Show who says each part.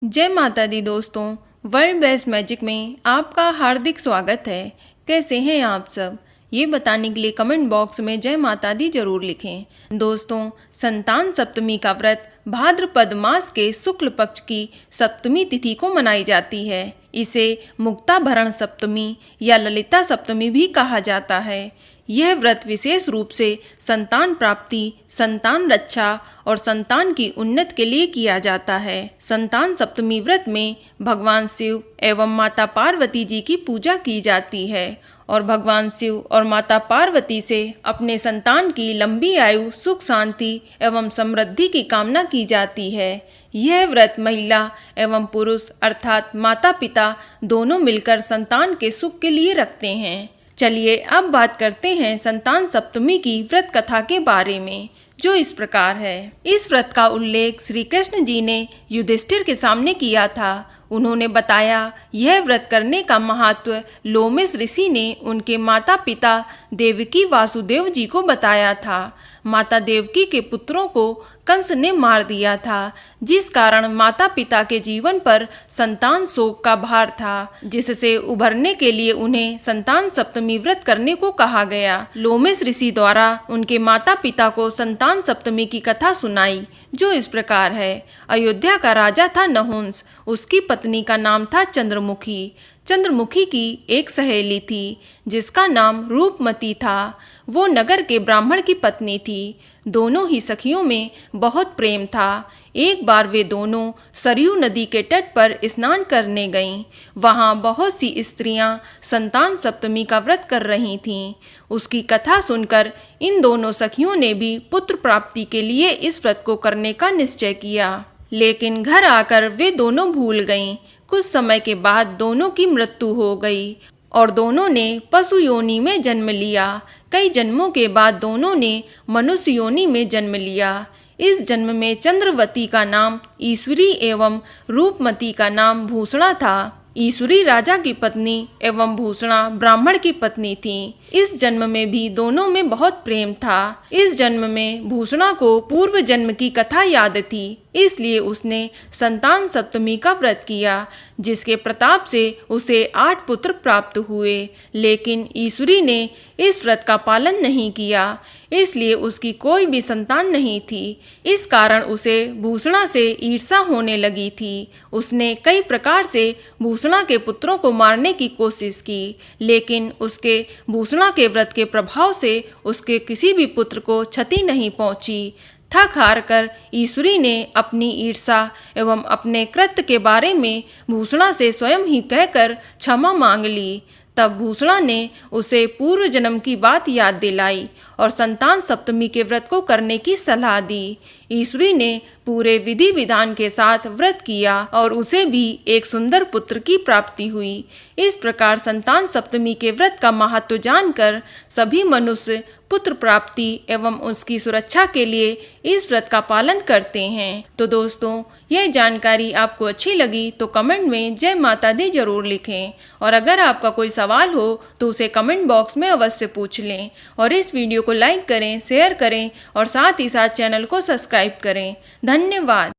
Speaker 1: जय माता दी दोस्तों। वर्ल्ड बेस्ट मैजिक में आपका हार्दिक स्वागत है। कैसे हैं आप सब, ये बताने के लिए कमेंट बॉक्स में जय माता दी जरूर लिखें। दोस्तों, संतान सप्तमी का व्रत भाद्रपद मास के शुक्ल पक्ष की सप्तमी तिथि को मनाई जाती है। इसे मुक्ताभरण सप्तमी या ललिता सप्तमी भी कहा जाता है। यह व्रत विशेष रूप से संतान प्राप्ति, संतान रक्षा और संतान की उन्नति के लिए किया जाता है। संतान सप्तमी व्रत में भगवान शिव एवं माता पार्वती जी की पूजा की जाती है और भगवान शिव और माता पार्वती से अपने संतान की लंबी आयु, सुख शांति एवं समृद्धि की कामना की जाती है। यह व्रत महिला एवं पुरुष अर्थात माता पिता दोनों मिलकर संतान के सुख के लिए रखते हैं। चलिए अब बात करते हैं संतान सप्तमी की व्रत कथा के बारे में, जो इस प्रकार है। इस व्रत का उल्लेख श्री कृष्ण जी ने युधिष्ठिर के सामने किया था। उन्होंने बताया, यह व्रत करने का महत्व लोमश ऋषि ने उनके माता पिता देवकी वासुदेव जी को बताया था। माता देवकी के पुत्रों को कंस ने मार दिया था, जिस कारण माता पिता के जीवन पर संतान शोक का भार था, जिससे उभरने के लिए उन्हें संतान सप्तमी व्रत करने को कहा गया। लोमश ऋषि द्वारा उनके माता पिता को संतान सप्तमी की कथा सुनाई, जो इस प्रकार है। अयोध्या का राजा था नहुंस। उसकी पत्नी का नाम था चंद्रमुखी। चंद्रमुखी की एक सहेली थी जिसका नाम रूपमती था। वो नगर के ब्राह्मण की पत्नी थी। दोनों ही सखियों में बहुत प्रेम था। एक बार वे दोनों सरयू नदी के तट पर स्नान करने गईं। वहाँ बहुत सी स्त्रियां संतान सप्तमी का व्रत कर रही थीं। उसकी कथा सुनकर इन दोनों सखियों ने भी पुत्र प्राप्ति के लिए इस व्रत को करने का निश्चय किया, लेकिन घर आकर वे दोनों भूल गईं। कुछ समय के बाद दोनों की मृत्यु हो गई और दोनों ने पशु योनि में जन्म लिया। कई जन्मों के बाद दोनों ने मनुष्य योनि में जन्म लिया। इस जन्म में चंद्रवती का नाम ईश्वरी एवं रूपमती का नाम भूषणा था। ईश्वरी राजा की पत्नी एवं भूषणा ब्राह्मण की पत्नी थी। इस जन्म में भी दोनों में बहुत प्रेम था। इस जन्म में भूषणा को पूर्व जन्म की कथा याद थी, इसलिए उसने संतान सप्तमी का व्रत किया, जिसके प्रताप से उसे 8 पुत्र प्राप्त हुए। लेकिन ईश्वरी ने इस व्रत का पालन नहीं किया, इसलिए उसकी कोई भी संतान नहीं थी। इस कारण उसे भूषणा से ईर्ष्या होने लगी थी। उसने कई प्रकार से भूषणा के पुत्रों को मारने की कोशिश की, लेकिन उसके भूषणा के व्रत के प्रभाव से उसके किसी भी पुत्र को क्षति नहीं पहुंची। थक हार कर ईश्वरी ने अपनी ईर्ष्या एवं अपने कृत्य के बारे में भूषणा से स्वयं ही कहकर क्षमा मांग ली। तब भूषणा ने उसे पूर्व जन्म की बात याद दिलाई और संतान सप्तमी के व्रत को करने की सलाह दी। ईश्वरी ने पूरे विधि विधान के साथ व्रत किया और उसे भी एक सुंदर पुत्र की प्राप्ति हुई। इस प्रकार संतान सप्तमी के व्रत का महत्व जानकर सभी मनुष्य पुत्र प्राप्ति एवं उसकी सुरक्षा के लिए इस व्रत का पालन करते हैं। तो दोस्तों, यह जानकारी आपको अच्छी लगी तो कमेंट में जय माता दी जरूर लिखें और अगर आपका कोई सवाल हो तो उसे कमेंट बॉक्स में अवश्य पूछ लें और इस वीडियो को लाइक करें, शेयर करें और साथ ही साथ चैनल को सब्सक्राइब करें। धन्यवाद।